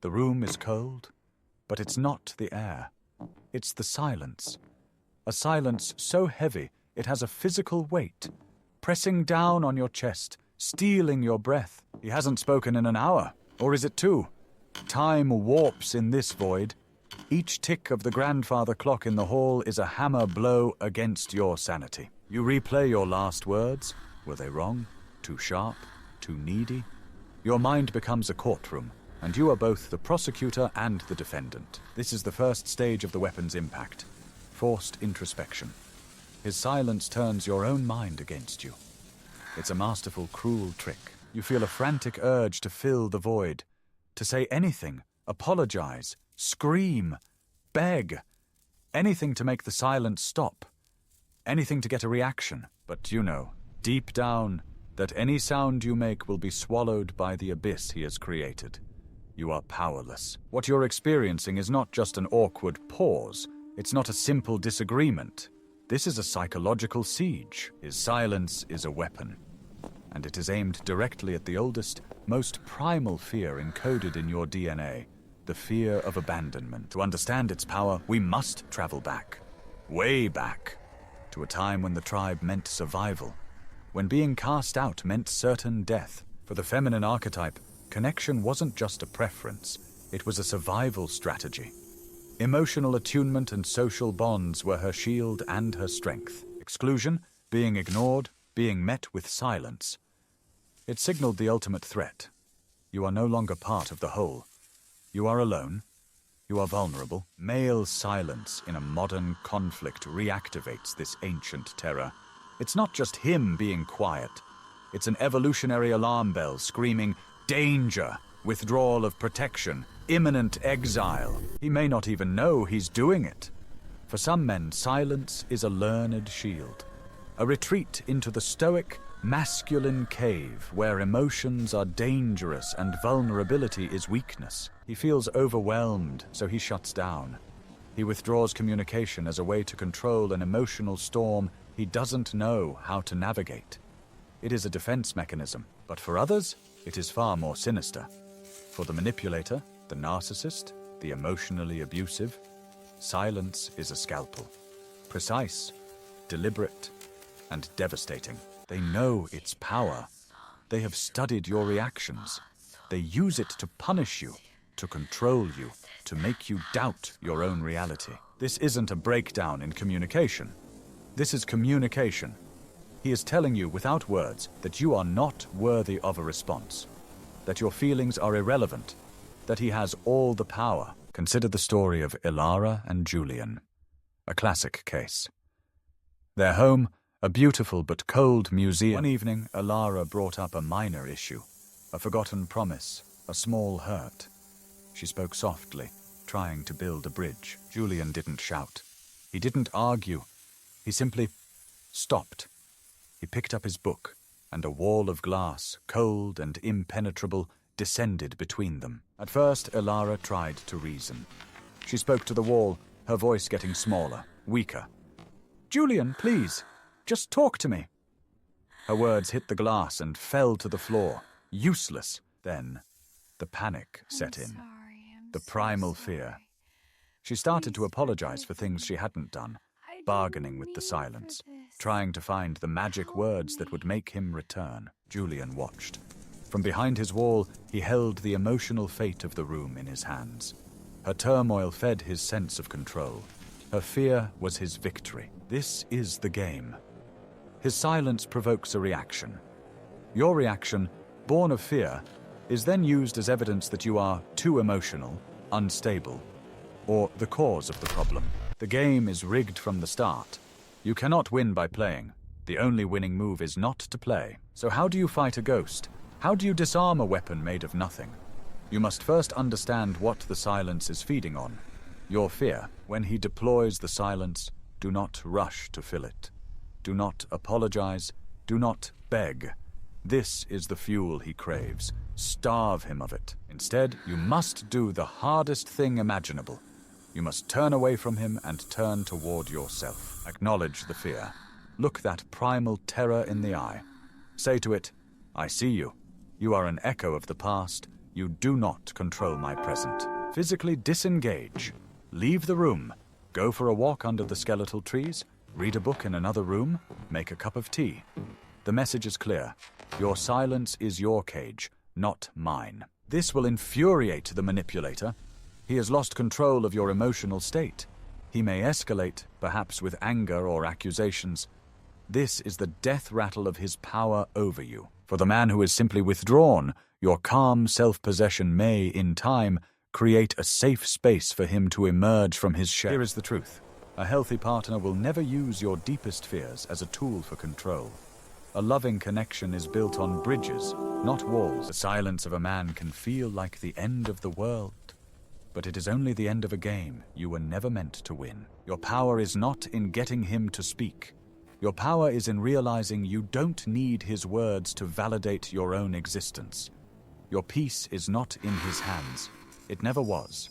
The room is cold, but it's not the air. It's the silence. A silence so heavy it has a physical weight, pressing down on your chest, stealing your breath. He hasn't spoken in an hour, or is it 2? Time warps in this void. Each tick of the grandfather clock in the hall is a hammer blow against your sanity. You replay your last words. Were they wrong? Too sharp? Too needy? Your mind becomes a courtroom, and you are both the prosecutor and the defendant. This is the first stage of the weapon's impact. Forced introspection. His silence turns your own mind against you. It's a masterful, cruel trick. You feel a frantic urge to fill the void, to say anything, apologize, scream, beg, anything to make the silence stop, anything to get a reaction. But you know, deep down, that any sound you make will be swallowed by the abyss he has created. You are powerless. What you're experiencing is not just an awkward pause. It's not a simple disagreement. This is a psychological siege. His silence is a weapon, and it is aimed directly at the oldest, most primal fear encoded in your DNA, the fear of abandonment. To understand its power, we must travel back, way back, to a time when the tribe meant survival, when being cast out meant certain death. For the feminine archetype, connection wasn't just a preference, it was a survival strategy. Emotional attunement and social bonds were her shield and her strength. Exclusion, being ignored, being met with silence. It signaled the ultimate threat. You are no longer part of the whole. You are alone. You are vulnerable. Male silence in a modern conflict reactivates this ancient terror. It's not just him being quiet. It's an evolutionary alarm bell screaming, danger, withdrawal of protection, imminent exile. He may not even know he's doing it. For some men, silence is a learned shield, a retreat into the stoic, masculine cave where emotions are dangerous and vulnerability is weakness. He feels overwhelmed, so he shuts down. He withdraws communication as a way to control an emotional storm he doesn't know how to navigate. It is a defense mechanism, but for others, it is far more sinister. For the manipulator, the narcissist, the emotionally abusive, silence is a scalpel. Precise, deliberate, and devastating. They know its power. They have studied your reactions. They use it to punish you, to control you, to make you doubt your own reality. This isn't a breakdown in communication. This is communication. He is telling you without words that you are not worthy of a response, that your feelings are irrelevant, that he has all the power. Consider the story of Ilara and Julian, a classic case. Their home, a beautiful but cold museum. One evening, Ilara brought up a minor issue, a forgotten promise, a small hurt. She spoke softly, trying to build a bridge. Julian didn't shout. He didn't argue. He simply stopped. He picked up his book, and a wall of glass, cold and impenetrable, descended between them. At first, Ilara tried to reason. She spoke to the wall, her voice getting smaller, weaker. "Julian, please, just talk to me." Her words hit the glass and fell to the floor, useless. Then, the panic set in, the primal fear. She started to apologize for things she hadn't done, bargaining with the silence, trying to find the magic words that would make him return. Julian watched. From behind his wall, he held the emotional fate of the room in his hands. Her turmoil fed his sense of control. Her fear was his victory. This is the game. His silence provokes a reaction. Your reaction, born of fear, is then used as evidence that you are too emotional, unstable, or the cause of the problem. The game is rigged from the start. You cannot win by playing. The only winning move is not to play. So how do you fight a ghost? How do you disarm a weapon made of nothing? You must first understand what the silence is feeding on. Your fear. When he deploys the silence, do not rush to fill it. Do not apologize. Do not beg. This is the fuel he craves. Starve him of it. Instead, you must do the hardest thing imaginable. You must turn away from him and turn toward yourself. Acknowledge the fear. Look that primal terror in the eye. Say to it, "I see you. You are an echo of the past. You do not control my present. Physically disengage. Leave the room. Go for a walk under the skeletal trees. Read a book in another room. Make a cup of tea. The message is clear. Your silence is your cage, not mine. This will infuriate the manipulator. He has lost control of your emotional state. He may escalate, perhaps with anger or accusations. This is the death rattle of his power over you. For the man who is simply withdrawn, your calm self-possession may, in time, create a safe space for him to emerge from his shell. Here is the truth. A healthy partner will never use your deepest fears as a tool for control. A loving connection is built on bridges, not walls. The silence of a man can feel like the end of the world, but it is only the end of a game you were never meant to win. Your power is not in getting him to speak. Your power is in realizing you don't need his words to validate your own existence. Your peace is not in his hands. It never was.